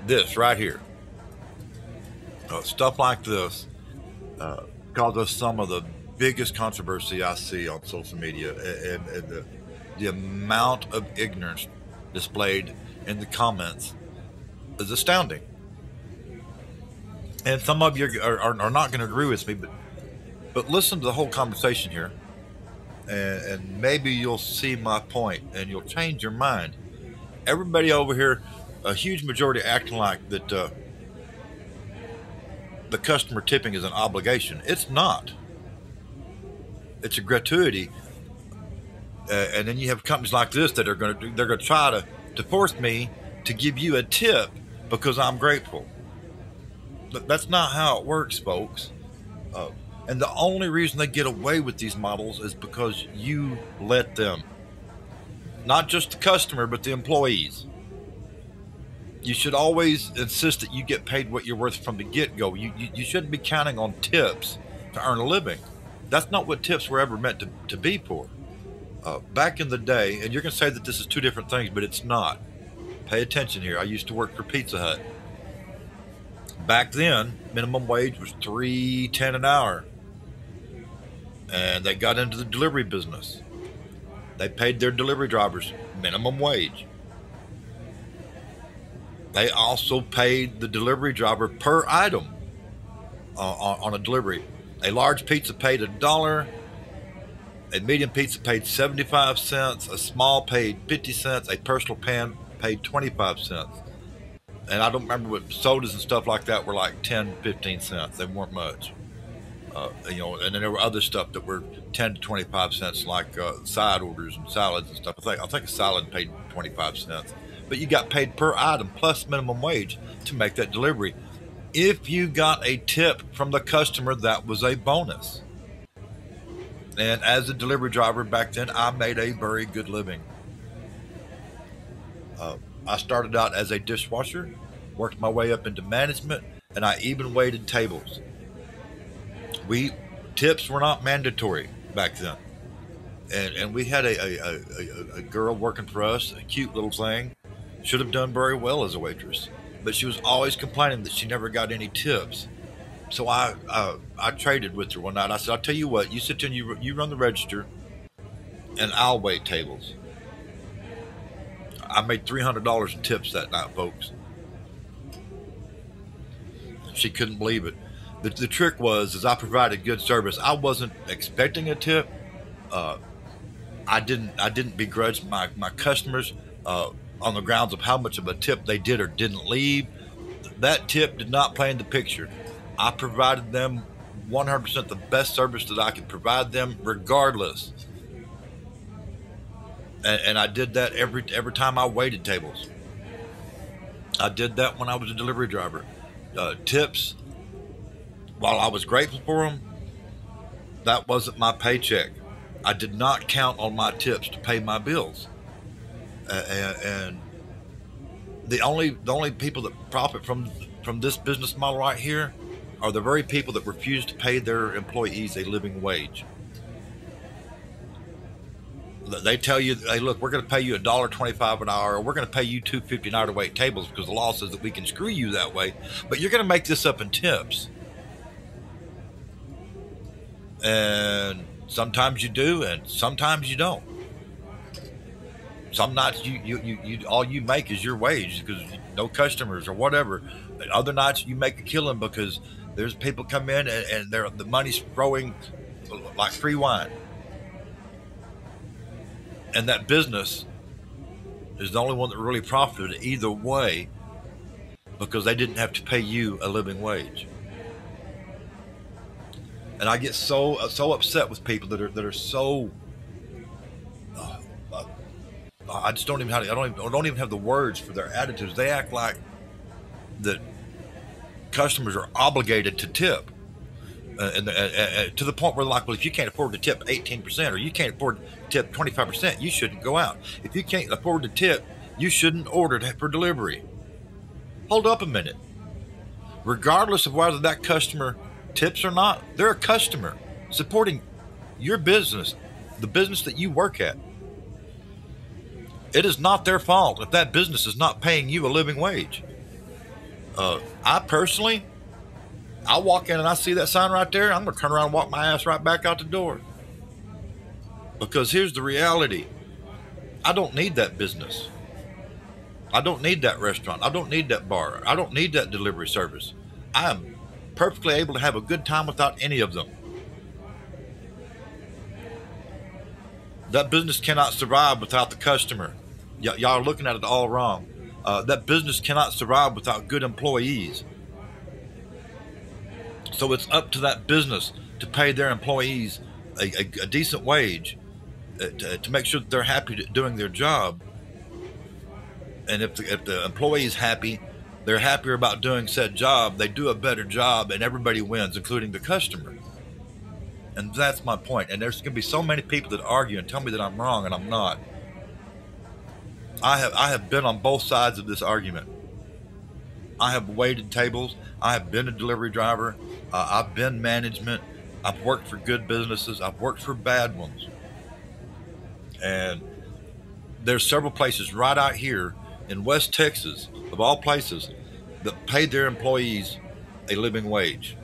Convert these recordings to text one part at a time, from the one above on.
this right here, stuff like this, causes some of the biggest controversy I see on social media, and the amount of ignorance displayed in the comments is astounding. And some of you are not going to agree with me, but listen to the whole conversation here, and maybe you'll see my point and you'll change your mind. Everybody over here, a huge majority acting like that the customer tipping is an obligation. It's not. It's a gratuity. And then you have companies like this that are going to try to force me to give you a tip because I'm grateful. That's not how it works, folks. And the only reason they get away with these models is because you let them. Not just the customer, but the employees. You should always insist that you get paid what you're worth from the get-go. You shouldn't be counting on tips to earn a living. That's not what tips were ever meant to be for. Back in the day, and you're going to say that this is two different things, but it's not. Pay attention here. I used to work for Pizza Hut. Back then, minimum wage was $3.10 an hour. And they got into the delivery business. They paid their delivery drivers minimum wage. They also paid the delivery driver per item on a delivery. A large pizza paid $1. A medium pizza paid 75 cents. A small paid 50 cents. A personal pan paid 25 cents. And I don't remember what sodas and stuff like that were like 10, 15 cents. They weren't much. And then there were other stuff that were 10 to 25 cents, like side orders and salads and stuff. I think a salad paid 25 cents. But you got paid per item plus minimum wage to make that delivery. If you got a tip from the customer, that was a bonus. And as a delivery driver back then, I made a very good living. I started out as a dishwasher, worked my way up into management, and I even waited tables. Tips were not mandatory back then. And we had a girl working for us, a cute little thing, should have done very well as a waitress, but she was always complaining that she never got any tips. So I traded with her one night. I said, I'll tell you what, you sit there and you run the register, and I'll wait tables. I made $300 in tips that night, folks. She couldn't believe it. The trick was I provided good service. I wasn't expecting a tip. I didn't begrudge my customers on the grounds of how much of a tip they did or didn't leave. That tip did not play in the picture. I provided them 100% the best service that I could provide them, regardless. And I did that every time I waited tables. I did that when I was a delivery driver. Tips, while I was grateful for them, that wasn't my paycheck. I did not count on my tips to pay my bills. And the only people that profit from this business model right here are the very people that refuse to pay their employees a living wage. They tell you, hey, look, we're going to pay you $1.25 an hour, or we're going to pay you $2.50 an hour to wait tables because the law says that we can screw you that way, but you're going to make this up in tips. And sometimes you do, and sometimes you don't. Some nights you all you make is your wage because no customers or whatever. Other nights you make a killing because there's people come in and the money's throwing like free wine. And that business is the only one that really profited either way because they didn't have to pay you a living wage. And I get so upset with people that are so. I just don't even have. I don't even have the words for their attitudes. They act like that customers are obligated to tip, and to the point where they're like, well, if you can't afford to tip 18% or you can't afford to tip 25%, you shouldn't go out. If you can't afford to tip, you shouldn't order for delivery. Hold up a minute. Regardless of whether that customer tips or not, they're a customer supporting your business, the business that you work at. It is not their fault if that business is not paying you a living wage. I personally, I walk in and I see that sign right there, I'm going to turn around and walk my ass right back out the door. Because here's the reality. I don't need that business. I don't need that restaurant. I don't need that bar. I don't need that delivery service. I am perfectly able to have a good time without any of them. That business cannot survive without the customer. Y'all are looking at it all wrong. That business cannot survive without good employees. So it's up to that business to pay their employees a decent wage, to make sure that they're happy doing their job. And if the employee is happy, they're happier about doing said job, they do a better job, and everybody wins, including the customer. And that's my point. And there's going to be so many people that argue and tell me that I'm wrong, and I'm not. I have been on both sides of this argument. I have waited tables. I have been a delivery driver. I've been management. I've worked for good businesses. I've worked for bad ones. And there's several places right out here in West Texas, of all places, that paid their employees a living wage.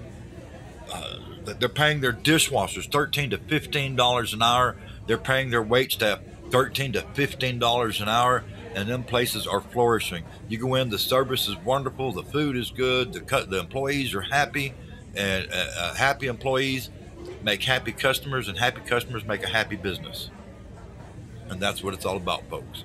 They're paying their dishwashers $13 to $15 an hour. They're paying their wait staff $13 to $15 an hour, and them places are flourishing. You go in, the service is wonderful, the food is good, the employees are happy, and happy employees make happy customers, and happy customers make a happy business. And that's what it's all about, folks.